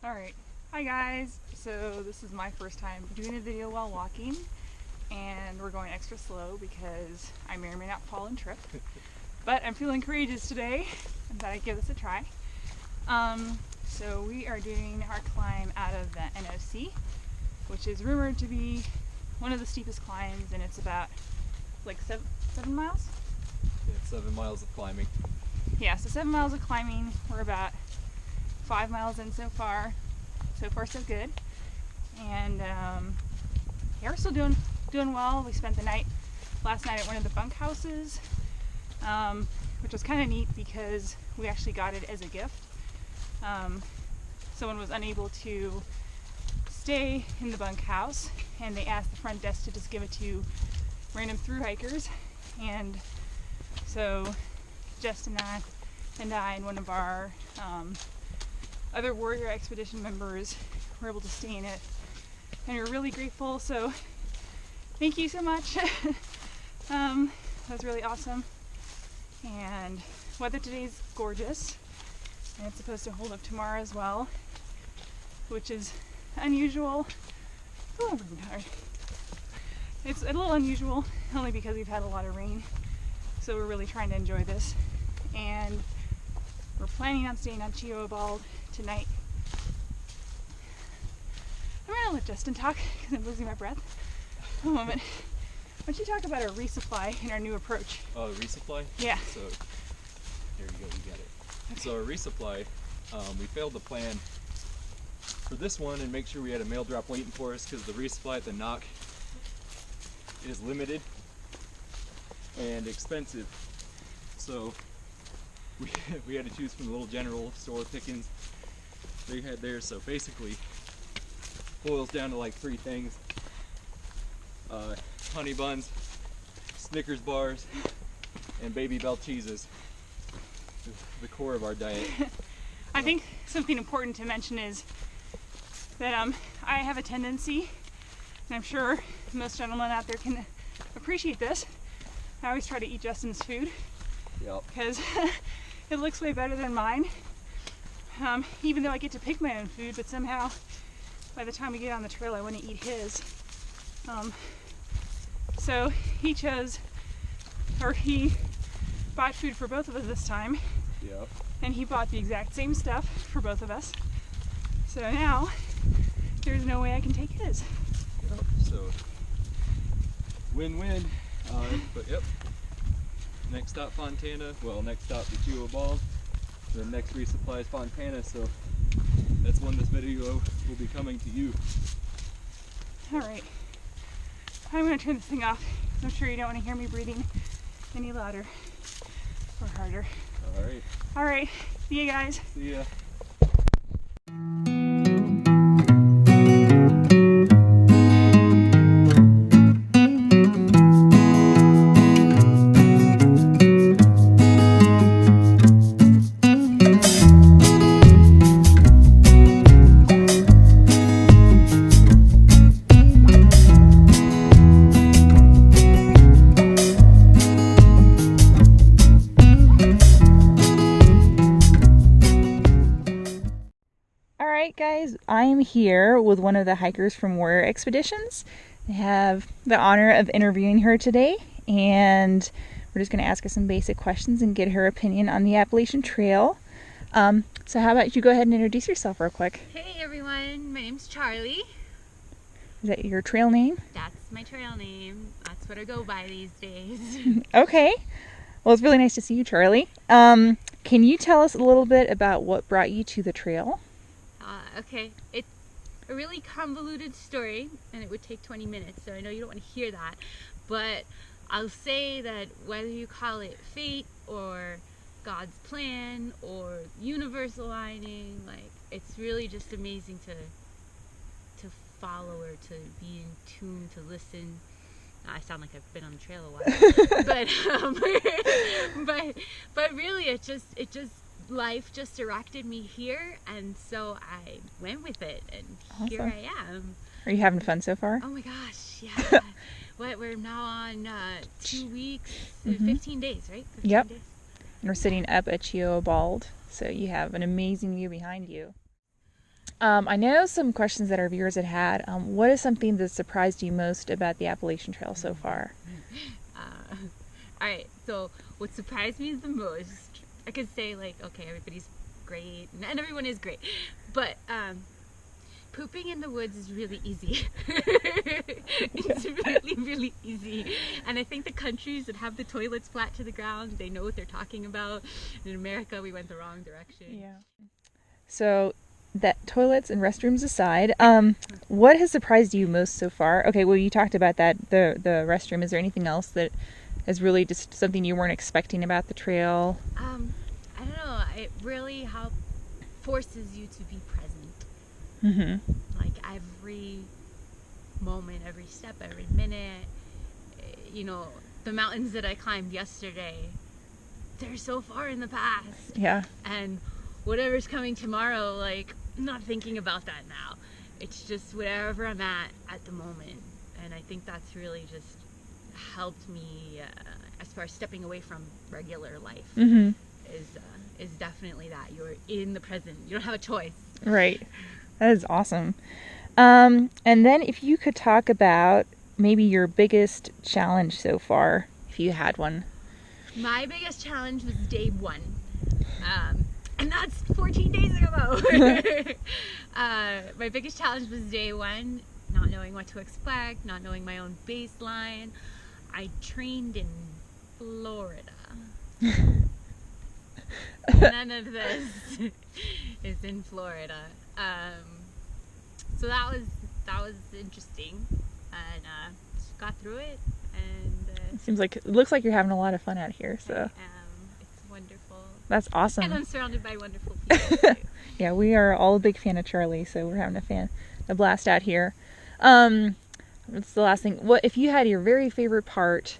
Alright, hi guys. So this is my first time doing a video while walking, and we're going extra slow because I may or may not fall and trip. But I'm feeling courageous today and thought I'd give this a try. So we are doing our climb out of the NOC, which is rumored to be one of the steepest climbs, and it's about like 7 miles? Yeah, 7 miles of climbing. Yeah, so 7 miles of climbing. We're about 5 miles in so far. So far so good. And yeah, we're still doing well. We spent the night last night at one of the bunk houses, which was kind of neat because we actually got it as a gift. Someone was unable to stay in the bunkhouse, and they asked the front desk to just give it to random thru hikers. And so Justin and I and one of our other warrior expedition members were able to stay in it, and we're really grateful. So thank you so much. That was really awesome. And weather today's gorgeous, and it's supposed to hold up tomorrow as well, which is unusual. Oh, I'm really tired. It's a little unusual only because we've had a lot of rain, so we're really trying to enjoy this. And we're planning on staying on Bald tonight. I'm gonna let Justin talk because I'm losing my breath. A moment. Why don't you talk about our resupply and our new approach? Oh, resupply? Yeah. So, here you go, you got it. Okay. So our resupply, we failed to plan for this one and make sure we had a mail drop waiting for us because the resupply at the knock is limited and expensive. So we had to choose from the little general store pickings they had there. So basically boils down to like 3 things: honey buns, Snickers bars, and Baby Bell cheeses. The core of our diet. I think something important to mention is that I have a tendency, and I'm sure most gentlemen out there can appreciate this, I always try to eat Justin's food. Yep. Because it looks way better than mine, even though I get to pick my own food, but somehow by the time we get on the trail I want to eat his. So he bought food for both of us this time. Yep. And he bought the exact same stuff for both of us. So now there's no way I can take his. Yep. So win-win. But yep. Next stop Fontana. Well, next stop the Bald. The next resupply is Fontana. So that's when this video will be coming to you. All right. I'm gonna turn this thing off. I'm sure you don't want to hear me breathing any louder or harder. All right. All right. See you guys. See ya. Guys, I am here with one of the hikers from Warrior Expeditions. I have the honor of interviewing her today, and we're just going to ask her some basic questions and get her opinion on the Appalachian Trail. So how about you go ahead and introduce yourself real quick. Hey everyone, my name's Charlie. Is that your trail name? That's my trail name. That's what I go by these days. Okay. Well, it's really nice to see you, Charlie. Can you tell us a little bit about what brought you to the trail? Okay, it's a really convoluted story, and it would take 20 minutes, so I know you don't want to hear that, but I'll say that whether you call it fate or God's plan or universe aligning, like, it's really just amazing to follow or to be in tune, to listen. I sound like I've been on the trail a while, but really it just life just directed me here, and so I went with it, and awesome. Here I am. Are you having fun so far? Oh my gosh, yeah. We're now on 2 weeks, 15 days, right? 15 yep. days. And we're sitting up at Bald, so you have an amazing view behind you. I know some questions that our viewers had. What is something that surprised you most about the Appalachian Trail so far? All right, so what surprised me the most, I could say like, okay, everybody's great, and everyone is great, but pooping in the woods is really easy. It's really, really easy. And I think the countries that have the toilets flat to the ground, they know what they're talking about. In America, we went the wrong direction. Yeah. So, that toilets and restrooms aside, what has surprised you most so far? Okay, well, you talked about that, the restroom. Is there anything else that is really just something you weren't expecting about the trail? I don't know. It really forces you to be present. Mm-hmm. Like every moment, every step, every minute. You know, the mountains that I climbed yesterday, they're so far in the past. Yeah. And whatever's coming tomorrow, like, I'm not thinking about that now. It's just wherever I'm at the moment. And I think that's really just helped me as far as stepping away from regular life. Mm-hmm. Is definitely that. You're in the present. You don't have a choice. Right. That is awesome. And then if you could talk about maybe your biggest challenge so far, if you had one. My biggest challenge was day one. And that's 14 days ago. My biggest challenge was day one, not knowing what to expect, not knowing my own baseline. I trained in Florida. None of this is in Florida. So that was interesting, and got through it. And it looks like you're having a lot of fun out here. So it's wonderful. That's awesome. And I'm surrounded by wonderful people too. Yeah, we are all a big fan of Charlie, so we're having a blast out here. What's the last thing? What if you had your very favorite part?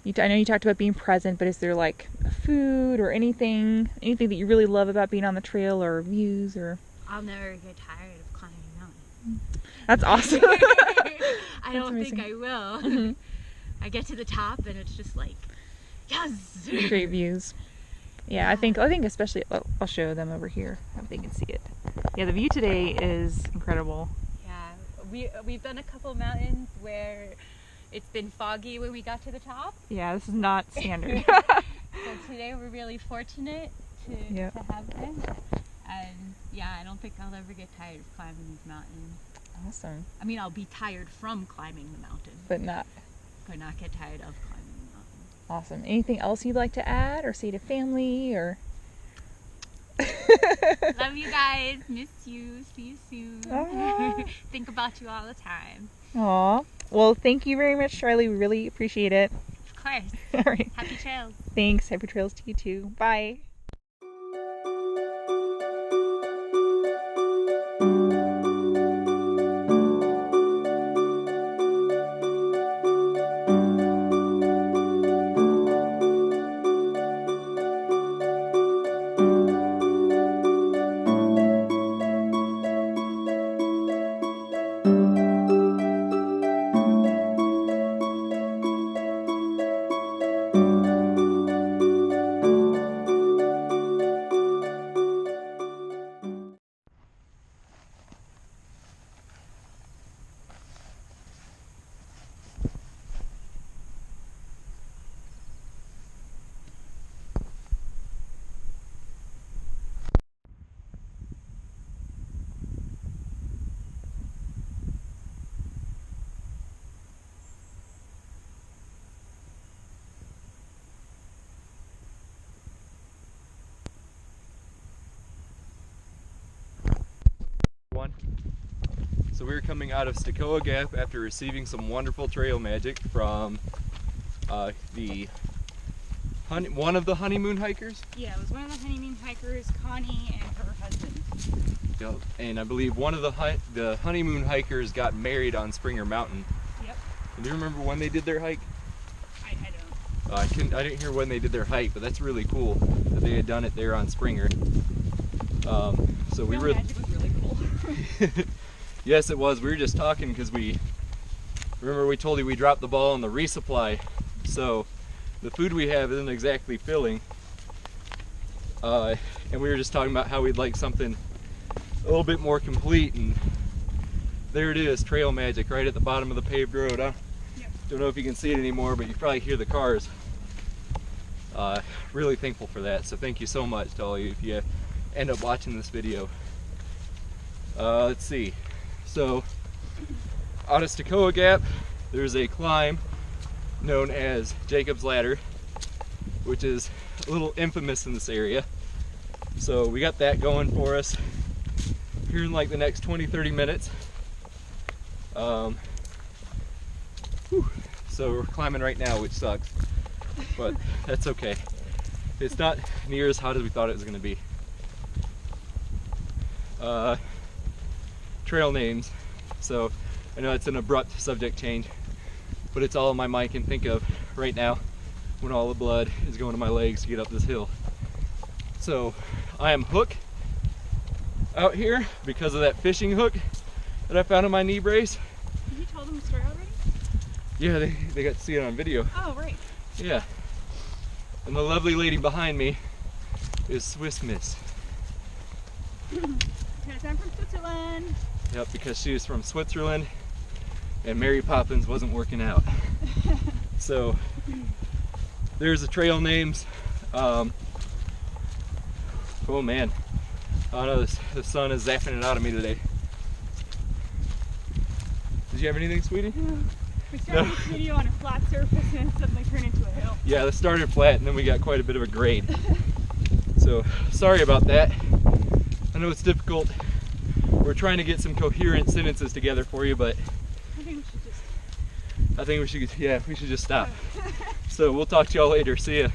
I know you talked about being present, but is there like a food or anything that you really love about being on the trail, or views, or? I'll never get tired of climbing a mountain. That's awesome. I don't think I will. Mm-hmm. I get to the top and it's just like, yes. Great views. Yeah, I think especially, I'll show them over here. I hope they can see it. Yeah, the view today is incredible. Yeah, we've done a couple mountains where it's been foggy when we got to the top. Yeah, this is not standard. So today we're really fortunate to have them. And yeah, I don't think I'll ever get tired of climbing these mountains. Awesome. I mean, I'll be tired from climbing the mountain. But not get tired of climbing the mountain. Awesome. Anything else you'd like to add or say to family, or? Love you guys. Miss you. See you soon. Think about you all the time. Aw. Well, thank you very much, Charlie. We really appreciate it. Of course. All right. Happy trails. Thanks. Happy trails to you too. Bye. So we were coming out of Stokoa Gap after receiving some wonderful trail magic from one of the honeymoon hikers. Yeah, it was one of the honeymoon hikers, Connie and her husband. Yep. And I believe one of the honeymoon hikers got married on Springer Mountain. Yep. And do you remember when they did their hike? I don't. I didn't hear when they did their hike, but that's really cool that they had done it there on Springer. So we were. Magic was really cool. Yes, it was. We were just talking because we told you we dropped the ball on the resupply. So the food we have isn't exactly filling. And we were just talking about how we'd like something a little bit more complete. And there it is, trail magic right at the bottom of the paved road. Huh? Yep. Don't know if you can see it anymore, but you probably hear the cars. Really thankful for that. So thank you so much to all of you if you end up watching this video. Let's see. So out of Stokoa Gap, there's a climb known as Jacob's Ladder, which is a little infamous in this area. So we got that going for us here in like the next 20-30 minutes. So we're climbing right now, which sucks, but that's okay. It's not near as hot as we thought it was going to be. Trail names. So I know it's an abrupt subject change, but it's all my mind can think of right now when all the blood is going to my legs to get up this hill. So I am Hook out here because of that fishing hook that I found in my knee brace. You told them the story already? Yeah, they got to see it on video. Oh, right. Yeah. And the lovely lady behind me is Swiss Miss. Because I'm from Switzerland. Yep, because she is from Switzerland and Mary Poppins wasn't working out. So there's the trail names. Oh man, I don't know, the sun is zapping it out of me today. Did you have anything, sweetie? No. We started this video on a flat surface and it suddenly turned into a hill. Yeah, it started flat and then we got quite a bit of a grade. So sorry about that. I know it's difficult. We're trying to get some coherent sentences together for you, but I think we should just stop. So we'll talk to y'all later. See ya.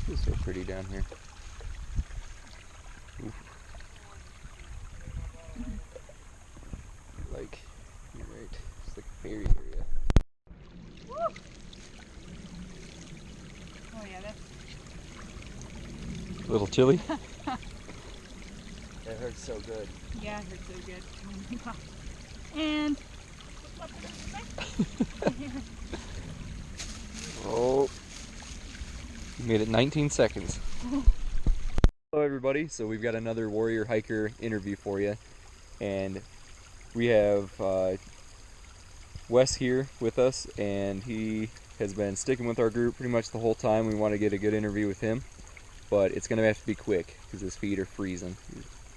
It's so pretty down here. Oof. Like, you're right. It's like a fairy area. Woo! Oh yeah, that's... A little chilly. That hurts so good. Yeah, it hurts so good. And... Oh, you made it 19 seconds. Hello everybody, so we've got another warrior hiker interview for you, and we have Wes here with us, and he has been sticking with our group pretty much the whole time. We want to get a good interview with him, but it's going to have to be quick because his feet are freezing.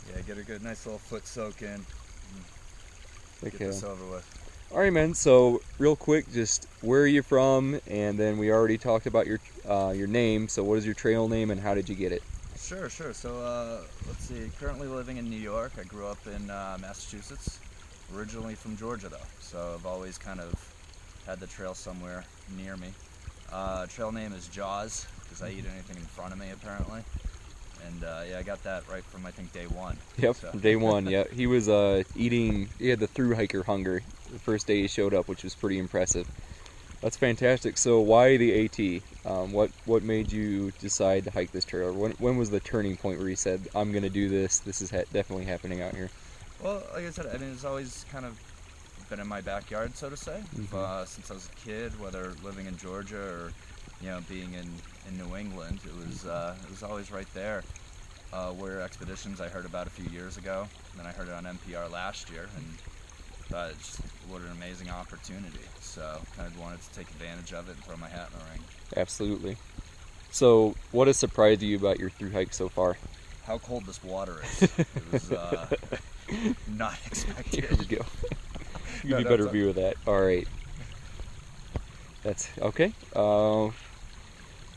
Yeah, get a good nice little foot soak in. Get Okay. this over with. Alright man, so real quick, just where are you from? And then we already talked about your name, so what is your trail name and how did you get it? Sure. So let's see, currently living in New York. I grew up in Massachusetts, originally from Georgia though, so I've always kind of had the trail somewhere near me. Trail name is Jaws, because I eat anything in front of me apparently. And yeah, I got that right from I think day one. Yep, so. day one, yeah. He was he had the thru hiker hunger the first day he showed up, which was pretty impressive. That's fantastic. So why the AT? What made you decide to hike this trail? When was the turning point where you said, I'm going to do this, this is definitely happening out here? Well, like I said, I mean, it's always kind of been in my backyard, so to say, since I was a kid, whether living in Georgia or, you know, being in New England, it was always right there. Warrior Expeditions I heard about a few years ago, and then I heard it on NPR last year, and thought just what an amazing opportunity. So kind of wanted to take advantage of it and throw my hat in the ring. Absolutely. So what has surprised you about your thru hike so far? How cold this water is. It was not expected. Here we go. You need a better view of that. All right. That's okay.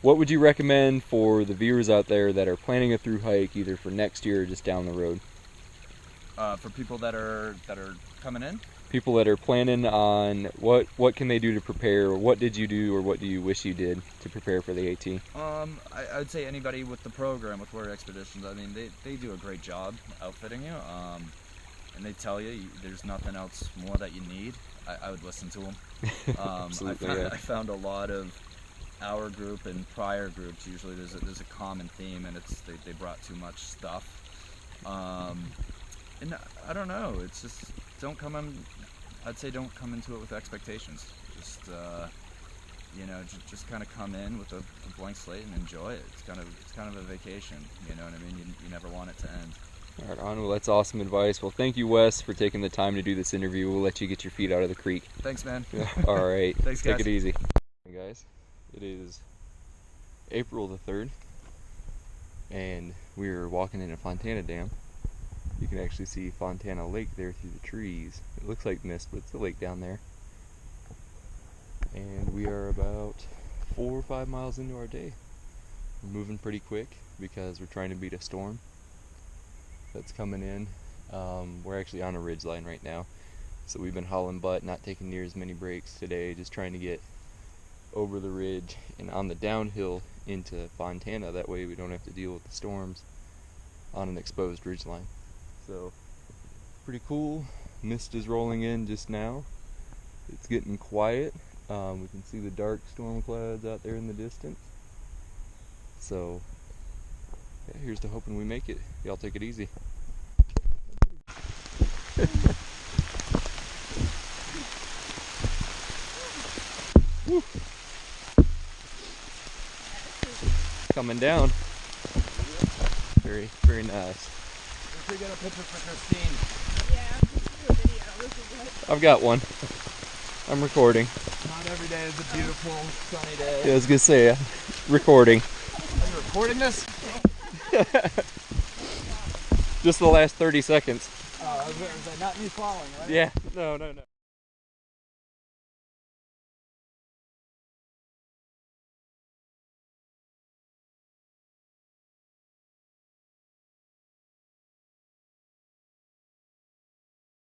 What would you recommend for the viewers out there that are planning a thru hike, either for next year or just down the road? For people that are coming in? People that are planning on what can they do to prepare? What did you do, or what do you wish you did to prepare for the AT? I would say anybody with the program with Warrior Expeditions. I mean, they do a great job outfitting you, and they tell you there's nothing else more that you need. I would listen to them. I found a lot of our group and prior groups. Usually there's a common theme, and it's they brought too much stuff. And I don't know. It's just I'd say don't come into it with expectations. Just you know, just kind of come in with a blank slate and enjoy it. It's kind of a vacation, you know what I mean? You never want it to end. Right on. Well, that's awesome advice. Well, thank you, Wes, for taking the time to do this interview. We'll let you get your feet out of the creek. Thanks, man. All right. Thanks, guys. Take it easy. Hey, guys. It is April the 3rd, and we're walking into Fontana Dam. You can actually see Fontana Lake there through the trees. It looks like mist, but it's a lake down there. And we are about 4 or 5 miles into our day. We're moving pretty quick because we're trying to beat a storm that's coming in. We're actually on a ridge line right now, so we've been hauling butt, not taking near as many breaks today, just trying to get over the ridge and on the downhill into Fontana. That way we don't have to deal with the storms on an exposed ridge line. So pretty cool. Mist is rolling in just now. It's getting quiet. We can see the dark storm clouds out there in the distance. So yeah, here's to hoping we make it. Y'all take it easy. Woo. Coming down. Very, very nice. We got a picture for Christine. Yeah, do a video. This is I've got one. I'm recording. Not every day is a beautiful sunny day. Yeah, I was gonna say, recording. Are you recording this? Just the last 30 seconds. Is that not me falling, right? Yeah. No.